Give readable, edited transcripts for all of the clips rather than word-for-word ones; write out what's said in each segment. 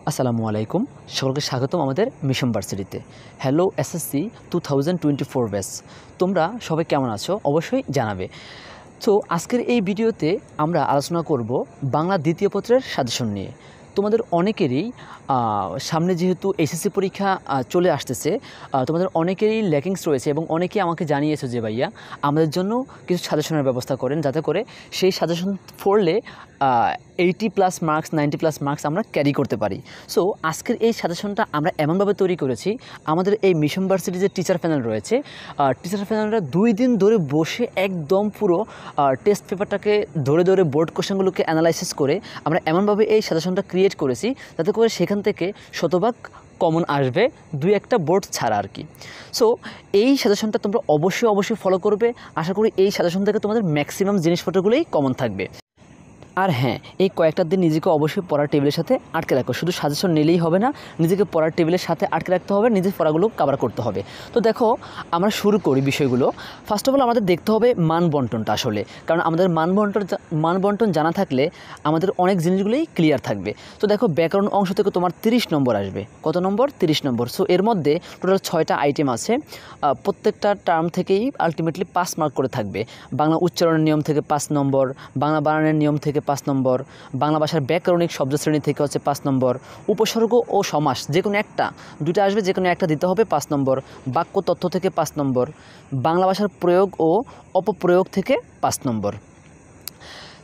আসসালামু আলাইকুম, সকলকে স্বাগতম আমাদের মিশন ভার্সিটিতে। হ্যালো এসএসসি 2024 ব্যাচ, তোমরা সবাই কেমন আছো অবশ্যই জানাবে। তো আজকের এই ভিডিওতে আমরা আলোচনা করব বাংলা দ্বিতীয় পত্রের সাজেশন নিয়ে। তোমাদের অনেকেরই সামনে যেহেতু এসএসসি পরীক্ষা চলে আসতেছে, তোমাদের অনেকেরই ল্যাকিংস রয়েছে এবং অনেকেই আমাকে জানিয়েছে যে ভাইয়া আমাদের জন্য কিছু সাজেশনের ব্যবস্থা করেন, যাতে করে সেই সাজেশন পড়লে 80+ মার্কস 90+ মার্কস আমরা ক্যারি করতে পারি। সো আজকের এই সাজেশনটা আমরা এমনভাবে তৈরি করেছি, আমাদের এই মিশন ভার্সিটির যে টিচার প্যানেল রয়েছে, টিচার প্যানেলরা 2 দিন ধরে বসে একদম পুরো টেস্ট পেপারটাকে ধরে ধরে বোর্ড কোশ্চেনগুলোকে অ্যানালাইসিস করে আমরা এমনভাবে এই সাজেশনটা ক্রিয়েট করেছি যাতে করে সেখান থেকে শতভাগ কমন আসবে, 2-1টা বোর্ড ছাড়া আর কি। সো এই সাজেশনটা তোমরা অবশ্যই ফলো করবে। আশা করি এই সাজেশন থেকে তোমাদের ম্যাক্সিমাম জিনিসপত্রগুলোই কমন থাকবে। আর হ্যাঁ, এই কয়েকটা দিন নিজেকে অবশ্যই পড়ার টেবিলের সাথে আটকে রাখো। শুধু সাজেশন নিলেই হবে না, নিজেকে পড়ার টেবিলের সাথে আটকে রাখতে হবে, নিজের পড়াগুলো কভার করতে হবে। তো দেখো, আমরা শুরু করি বিষয়গুলো। ফার্স্ট অফ অল আমাদের দেখতে হবে মান বন্টনটা আসলে, কারণ আমাদের মান বন্টন জানা থাকলে আমাদের অনেক জিনিসগুলোই ক্লিয়ার থাকবে। তো দেখো, ব্যাকরণ অংশ থেকে তোমার 30 নম্বর আসবে। কত নম্বর? 30 নম্বর। সো এর মধ্যে টোটাল 6টা আইটেম আছে। প্রত্যেকটা টার্ম থেকেই আলটিমেটলি 5 মার্ক করে থাকবে। বাংলা উচ্চারণের নিয়ম থেকে 5 নম্বর, বাংলা বানানের নিয়ম থেকে 5 নম্বর, বাংলা ভাষার ব্যাকরণিক শব্দশ্রেণী থেকে হচ্ছে 5 নম্বর, উপসর্গ ও সমাস যে কোনো একটা, 2টা আসবে, যে কোনো একটা দিতে হবে 5 নম্বর, বাক্য তথ্য থেকে 5 নম্বর, বাংলা ভাষার প্রয়োগ ও অপপ্রয়োগ থেকে 5 নম্বর।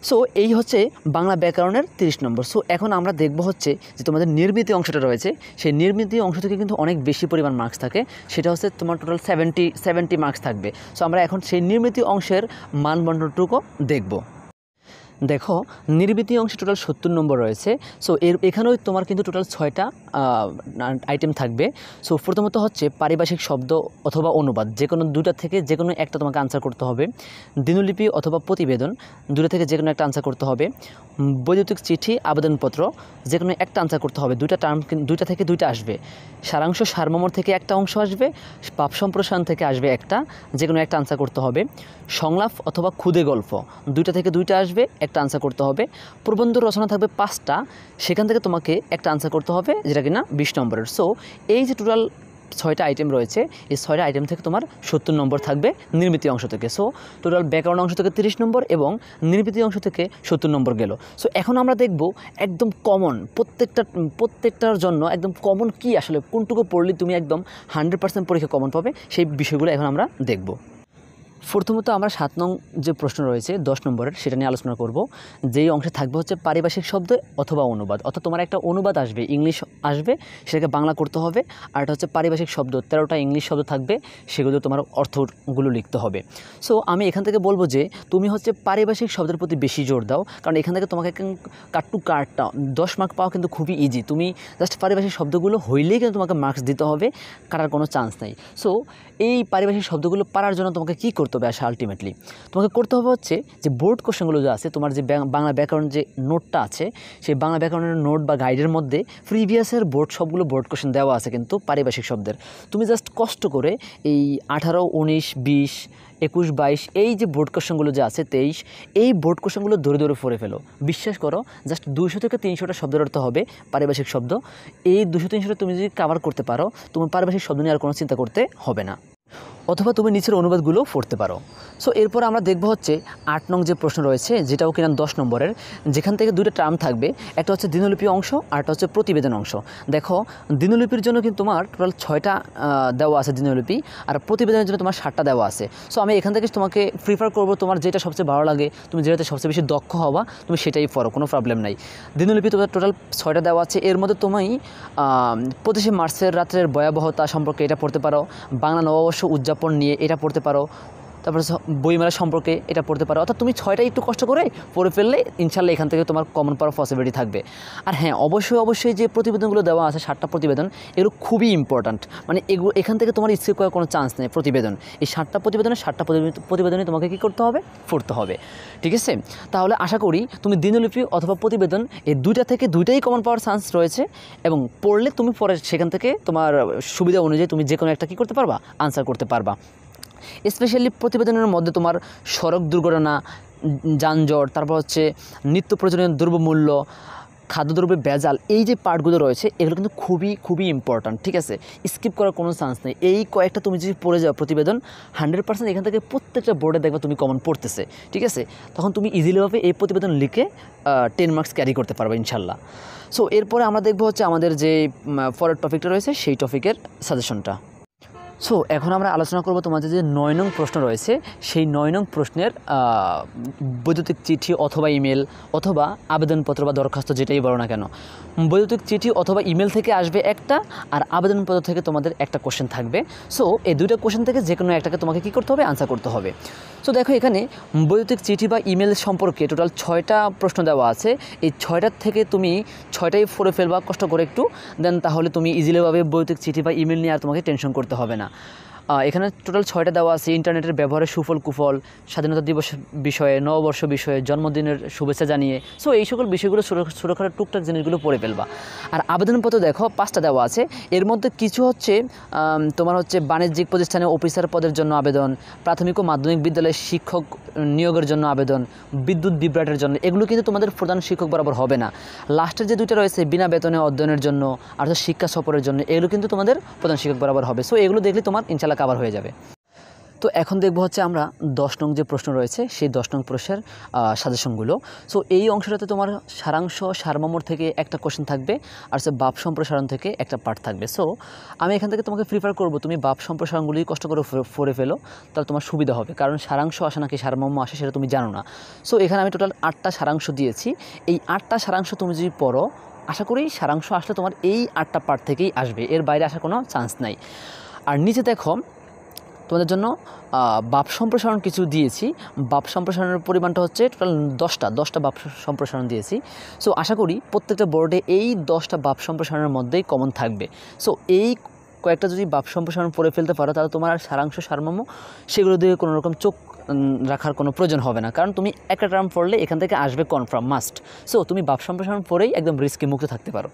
সো এই হচ্ছে বাংলা ব্যাকরণের 30 নম্বর। সো এখন আমরা দেখব হচ্ছে যে তোমাদের নির্মিতি অংশটা রয়েছে, সেই নির্মিতি অংশ থেকে কিন্তু অনেক বেশি পরিমাণ মার্কস থাকে, সেটা হচ্ছে তোমার টোটাল 70 মার্কস থাকবে। সো আমরা এখন সেই নির্মিতি অংশের মানবন্ধনটুকু দেখব। দেখো, নির্মিতি অংশে টোটাল 70 নম্বর রয়েছে। সো এখানেও তোমার কিন্তু টোটাল 6টা আইটেম থাকবে। সো প্রথমত হচ্ছে পারিভাষিক শব্দ অথবা অনুবাদ, যে কোনো 2টা থেকে যে কোনো একটা তোমাকে আনসার করতে হবে। দিনলিপি অথবা প্রতিবেদন, 2টা থেকে যে কোনো একটা আনসার করতে হবে। বৈদ্যুতিক চিঠি, আবেদনপত্র, যে কোনো একটা আনসার করতে হবে। 2টা থেকে 2টা আসবে। সারাংশ সারমর্ম থেকে একটা অংশ আসবে। পাপ সম্প্রসারণ থেকে আসবে একটা, যে কোনো একটা আনসার করতে হবে। সংলাপ অথবা ক্ষুদে গল্প, 2টা থেকে 2টা আসবে, একটা আনসার করতে হবে। প্রবন্ধ রচনা থাকবে 5টা, সেখান থেকে তোমাকে একটা আনসার করতে হবে, যেটা কিনা 20 নম্বরের। সো এই যে টোটাল 6টা আইটেম রয়েছে, এই 6টা আইটেম থেকে তোমার 70 নম্বর থাকবে নির্মিতি অংশ থেকে। সো টোটাল ব্যাকরণ অংশ থেকে 30 নম্বর এবং নির্মিতি অংশ থেকে 70 নম্বর গেল। সো এখন আমরা দেখব একদম কমন, প্রত্যেকটার জন্য একদম কমন কি আসলে, কোনটুকু পড়লে তুমি একদম 100% পরীক্ষা কমন পাবে, সেই বিষয়গুলো এখন আমরা দেখব। প্রথমত আমরা 7 নং যে প্রশ্ন রয়েছে 10 নম্বরের, সেটা নিয়ে আলোচনা করব। যেই অংশে থাকবে হচ্ছে পারিভাষিক শব্দ অথবা অনুবাদ, অর্থাৎ তোমার একটা অনুবাদ আসবে, ইংলিশ আসবে, সেটাকে বাংলা করতে হবে। আর এটা হচ্ছে পারিভাষিক শব্দ, 13টা ইংলিশ শব্দ থাকবে, সেগুলো তোমার অর্থগুলো লিখতে হবে। সো আমি এখান থেকে বলবো যে তুমি হচ্ছে পারিভাষিক শব্দের প্রতি বেশি জোর দাও, কারণ এখান থেকে তোমাকে কাট টু কাটটা 10 মার্ক পাওয়া কিন্তু খুবই ইজি। তুমি জাস্ট পারিভাষিক শব্দগুলো হইলেই কিন্তু তোমাকে মার্কস দিতে হবে, কাটার কোনো চান্স নেই। সো এই পারিভাষিক শব্দগুলো পারার জন্য তোমাকে কী করতে হবে আসলে, আলটিমেটলি তোমাকে করতে হবে হচ্ছে যে বোর্ড কোশ্চেনগুলো যে আছে, তোমার যে বাংলা ব্যাকরণ যে নোটটা আছে, সেই বাংলা ব্যাকরণের নোট বা গাইডের মধ্যে প্রিভিয়াসের সবগুলো বোর্ড কোশ্চেন দেওয়া আছে কিন্তু পারিভাষিক শব্দের। তুমি জাস্ট কষ্ট করে এই 18, 19, 20, 21, 22 এই যে বোর্ড কোশ্চেনগুলো যে আছে, 23, এই বোর্ড কোশ্চেনগুলো ধরে ধরে পড়ে ফেলো। বিশ্বাস করো, জাস্ট 200 থেকে 300টা শব্দের অর্থ হবে পারিভাষিক শব্দ। এই 200-300টা তুমি যদি কভার করতে পারো, তোমার পারিভাষিক শব্দ নিয়ে আর কোনো চিন্তা করতে হবে না। অথবা তুমি নিচের অনুবাদগুলো পড়তে পারো। সো এরপর আমরা দেখব হচ্ছে 8 নং যে প্রশ্ন রয়েছে, যেটাও কিনা 10 নম্বরের, যেখান থেকে 2টা টার্ম থাকবে, একটা হচ্ছে দিনলিপি অংশ আর একটা হচ্ছে প্রতিবেদন অংশ। দেখো, দিনলিপির জন্য কিন্তু তোমার টোটাল 6টা দেওয়া আছে দিনলিপি, আর প্রতিবেদনের জন্য তোমার 7টা দেওয়া আছে। সো আমি এখান থেকে তোমাকে প্রিফার করব, তোমার যেটা সবচেয়ে ভালো লাগে, তুমি যেটাতে সবচেয়ে বেশি দক্ষ হবা, তুমি সেটাই পড়ো, কোনো প্রবলেম নাই। দিনলিপি তোমার টোটাল 6টা দেওয়া আছে, এর মধ্যে তুমি 25শে মার্চের রাত্রের ভয়াবহতা সম্পর্কে এটা পড়তে পারো, বাংলা নববর্ষ উদযাপন নিয়ে এটা পড়তে পারো, তারপরে বইমেলা সম্পর্কে এটা পড়তে পারো। অর্থাৎ তুমি 6টা একটু কষ্ট করে পড়ে ফেললে ইনশাল্লাহ এখান থেকে তোমার কমন পাওয়ার পসিবিলিটি থাকবে। আর হ্যাঁ, অবশ্যই যে প্রতিবেদনগুলো দেওয়া আছে, 7টা প্রতিবেদন, এগুলো খুবই ইম্পর্ট্যান্ট। মানে এখান থেকে তোমার স্কিপ করার কোনো চান্স নেই। প্রতিবেদন, এই 7টা প্রতিবেদনের 7টা প্রতিবেদনে তোমাকে কী করতে হবে? পড়তে হবে, ঠিক আছে? তাহলে আশা করি তুমি দিনলিপি অথবা প্রতিবেদন, এই 2টা থেকে 2টাই কমন পাওয়ার চান্স রয়েছে, এবং পড়লে তুমি পরে সেখান থেকে তোমার সুবিধা অনুযায়ী তুমি যে কোনো একটা কী করতে পারবা? আনসার করতে পারবা। স্পেশালি প্রতিবেদনের মধ্যে তোমার সড়ক দুর্ঘটনা, যানজট, তারপর হচ্ছে নিত্য প্রয়োজনীয় দ্রব্যমূল্য, খাদ্যদ্রব্যে ভেজাল, এই যে পার্টগুলো রয়েছে এগুলো কিন্তু খুবই খুবই ইম্পর্ট্যান্ট, ঠিক আছে? স্কিপ করার কোনো চান্স নেই। এই কয়েকটা তুমি যদি পড়ে যাও প্রতিবেদন 100% এখান থেকে প্রত্যেকটা বোর্ডে দেখবে তুমি কমন পড়তেছে, ঠিক আছে? তখন তুমি ইজিলিভাবে এই প্রতিবেদন লিখে 10 মার্কস ক্যারি করতে পারবে ইনশাল্লাহ। সো এরপরে আমরা দেখবো হচ্ছে আমাদের যে পরের টপিকটা রয়েছে সেই টপিকের সাজেশনটা। সো এখন আমরা আলোচনা করব তোমাদের যে 9 নং প্রশ্ন রয়েছে সেই 9 নং প্রশ্নের বৈদ্যুতিক চিঠি অথবা ইমেল অথবা আবেদনপত্র বা দরখাস্ত যেটাই বলো না কেন, বৈদ্যুতিক চিঠি অথবা ইমেল থেকে আসবে একটা, আর আবেদনপত্র থেকে তোমাদের একটা কোশ্চেন থাকবে। সো এই দুইটা কোশ্চেন থেকে যে কোনো একটাকে তোমাকে কী করতে হবে, আনসার করতে হবে। সো দেখো এখানে বৈদ্যুতিক চিঠি বা ইমেল সম্পর্কে টোটাল 6টা প্রশ্ন দেওয়া আছে। এই 6টার থেকে তুমি 6টাই পড়ে ফেলবা কষ্ট করে একটু, দেন তাহলে তুমি ইজিলিভাবে বৈদ্যুতিক চিঠি বা ইমেল নিয়ে আর তোমাকে টেনশন করতে হবে না। এখানে টোটাল 6টা দেওয়া আছে। ইন্টারনেটের ব্যবহারের সুফল কুফল, স্বাধীনতা দিবস বিষয়ে, নববর্ষ বিষয়ে, জন্মদিনের শুভেচ্ছা জানিয়ে। সো এই সকল বিষয়গুলো সুরক্ষার টুকটাক জিনিসগুলো পড়ে ফেলবা। আর আবেদনপত্র দেখো 5টা দেওয়া আছে। এর মধ্যে কিছু হচ্ছে তোমার হচ্ছে বাণিজ্যিক প্রতিষ্ঠানে অফিসার পদের জন্য আবেদন, প্রাথমিক ও মাধ্যমিক বিদ্যালয়ে শিক্ষক নিয়োগের জন্য আবেদন, বিদ্যুৎ বিভ্রাটের জন্য। এগুলো কিন্তু তোমাদের প্রধান শিক্ষক বরাবর হবে না। লাস্টের যে 2টা রয়েছে বিনা বেতনে অধ্যয়নের জন্য আর শিক্ষা সফরের জন্য, এগুলো কিন্তু তোমাদের প্রধান শিক্ষক বরাবর হবে। সো এগুলো দেখলে তোমার ইনশাল্লাহ কভার হয়ে যাবে। তো এখন দেখবো হচ্ছে আমরা 10 নং যে প্রশ্ন রয়েছে সেই 10 নং প্রশ্নের সাজেশনগুলো। সো এই অংশটাতে তোমার সারাংশ সারমর্ম থেকে একটা কোশ্চেন থাকবে, আর হচ্ছে বাপ সম্প্রসারণ থেকে একটা পার্ট থাকবে। সো আমি এখান থেকে তোমাকে প্রিফার করব তুমি বাপ সম্প্রসারণগুলি কষ্ট করে পড়ে ফেলো, তাহলে তোমার সুবিধা হবে। কারণ সারাংশ আসে নাকি সারমর্ম আসে সেটা তুমি জানো না। সো এখানে আমি টোটাল 8টা সারাংশ দিয়েছি। এই 8টা সারাংশ তুমি যদি পড়ো, আশা করি সারাংশ আসলে তোমার এই 8টা পার্ট থেকেই আসবে, এর বাইরে আসার কোনো চান্স নাই। আর নিচে দেখো তোমাদের জন্য বাপ সম্প্রসারণ কিছু দিয়েছি। বাপ সম্প্রসারণের পরিমাণটা হচ্ছে টোটাল 10টা বাপ সম্প্রসারণ দিয়েছি। সো আশা করি প্রত্যেকটা বোর্ডে এই 10টা বাপ সম্প্রসারণের মধ্যেই কমন থাকবে। সো এই কয়েকটা যদি বাপ সম্প্রসারণ পড়ে ফেলতে পারো, তাহলে তোমার আর সারাংশ সারমর্ম সেগুলো দিয়ে কোনো রকম চোখ রাখার কোনো প্রয়োজন হবে না। কারণ তুমি একটা টার্ম পড়লে এখান থেকে আসবে কনফার্ম মাস্ট। সো তুমি বাপ সম্প্রসারণ পড়েই একদম রিস্কে মুক্ত থাকতে পারো।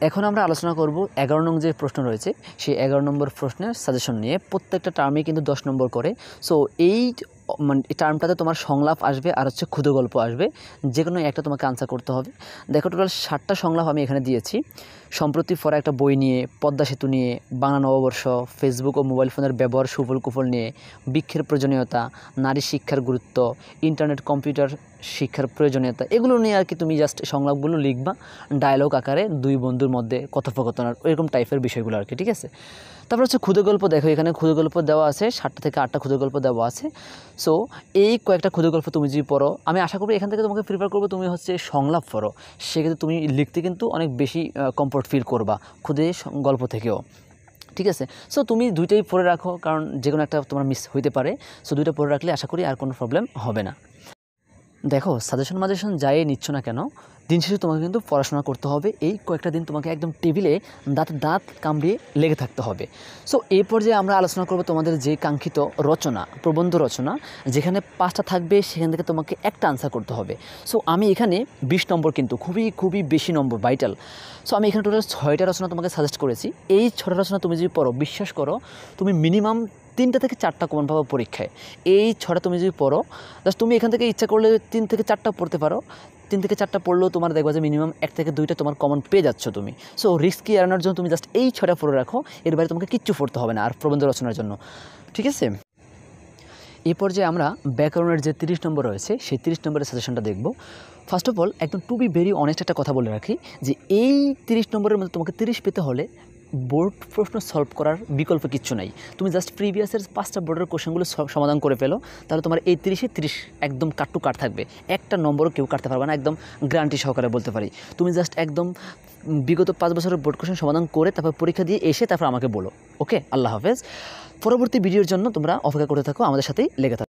এখন আমরা আলোচনা করব 11 নং যে প্রশ্ন রয়েছে সেই 11 নম্বর প্রশ্নের সাজেশন নিয়ে। প্রত্যেকটা টার্মে কিন্তু 10 নম্বর করে। সো এই মানে টার্মটাতে তোমার সংলাপ আসবে আর হচ্ছে ক্ষুদ্র গল্প আসবে, যে কোনো একটা তোমাকে আনসার করতে হবে। দেখো টোটাল 7টা সংলাপ আমি এখানে দিয়েছি। সম্প্রতি পড়া একটা বই নিয়ে, পদ্মা সেতু নিয়ে, বাংলা নববর্ষ, ফেসবুক ও মোবাইল ফোনের ব্যবহার সুফল কুফল নিয়ে, বৃক্ষের প্রয়োজনীয়তা, নারী শিক্ষার গুরুত্ব, ইন্টারনেট কম্পিউটার শিক্ষার প্রয়োজনীয়তা, এগুলো নিয়ে আর কি তুমি জাস্ট সংলাপগুলো লিখবা ডায়লগ আকারে, দুই বন্ধুর মধ্যে কথোপকথন এরকম টাইপের বিষয়গুলো আর কি, ঠিক আছে? তারপর হচ্ছে ক্ষুদ্র গল্প। দেখো এখানে ক্ষুদ্র গল্প দেওয়া আছে 7টা থেকে 8টা ক্ষুদ্র গল্প দেওয়া আছে। সো এই কয়েকটা ক্ষুদ্র গল্প তুমি যদি পড়ো, আমি আশা করি এখান থেকে তোমাকে প্রিফার করবো তুমি হচ্ছে সংলাপ পড়ো, সেক্ষেত্রে তুমি লিখতে কিন্তু অনেক বেশি কমফোর্ট ফিল করবা ক্ষুদ্র গল্প থেকেও, ঠিক আছে? সো তুমি দুইটাই পড়ে রাখো, কারণ যে কোনো একটা তোমার মিস হইতে পারে। সো দুইটা পড়ে রাখলে আশা করি আর কোনো প্রবলেম হবে না। দেখো সাজেশন যাই নিচ্ছ না কেন, দিন শেষে তোমাকে কিন্তু পড়াশোনা করতে হবে। এই কয়েকটা দিন তোমাকে একদম টেবিলে দাঁত কামড়িয়ে লেগে থাকতে হবে। সো এই পর্যায়ে আমরা আলোচনা করব তোমাদের যে কাঙ্ক্ষিত রচনা, প্রবন্ধ রচনা, যেখানে 5টা থাকবে সেখান থেকে তোমাকে একটা আনসার করতে হবে। সো আমি এখানে 20 নম্বর, কিন্তু খুবই বেশি নম্বর, ভাইটাল। সো আমি এখানে টোটাল 6টা রচনা তোমাকে সাজেস্ট করেছি। এই 6টা রচনা তুমি যদি পড়ো, বিশ্বাস করো তুমি মিনিমাম 3টা থেকে 4টা কমন পাবো পরীক্ষায়। এই 6টা তুমি যদি পড়ো, জাস্ট তুমি এখান থেকে ইচ্ছা করলে 3 থেকে 4টা পড়তে পারো। 3 থেকে 4টা পড়লেও তোমার দেখবা যে মিনিমাম 1 থেকে 2টা তোমার কমন পেয়ে যাচ্ছ তুমি। সো রিস্কি এড়ানোর জন্য তুমি জাস্ট এই 6টা পড়ে রাখো, এর বাইরে তোমাকে কিচ্ছু পড়তে হবে না আর প্রবন্ধ রচনার জন্য, ঠিক আছে? এই পর্যায়ে আমরা ব্যাকরণের যে 30 নম্বর রয়েছে সেই 30 নম্বরের সাজেশনটা দেখব। ফার্স্ট অফ অল একদম টু বি ভেরি অনেস্ট একটা কথা বলে রাখি যে এই 30 নম্বরের মধ্যে তোমাকে 30 পেতে হলে বোর্ড প্রশ্ন সলভ করার বিকল্প কিচ্ছু নাই। তুমি জাস্ট প্রিভিয়াসের 5টা বোর্ডের কোশ্চেনগুলো সমাধান করে ফেলো, তাহলে তোমার এই 30-এ 30 একদম কাট টু কাট থাকবে। একটা নম্বরও কেউ কাটতে পারবে না, একদম গ্যারান্টি সহকারে বলতে পারি। তুমি জাস্ট একদম বিগত 5 বছরের বোর্ড কোশ্চেন সমাধান করে তারপর পরীক্ষা দিয়ে এসে তারপর আমাকে বলো। ওকে, আল্লাহ হাফেজ। পরবর্তী ভিডিওর জন্য তোমরা অপেক্ষা করতে থাকো, আমাদের সাথেই লেগে থাকো।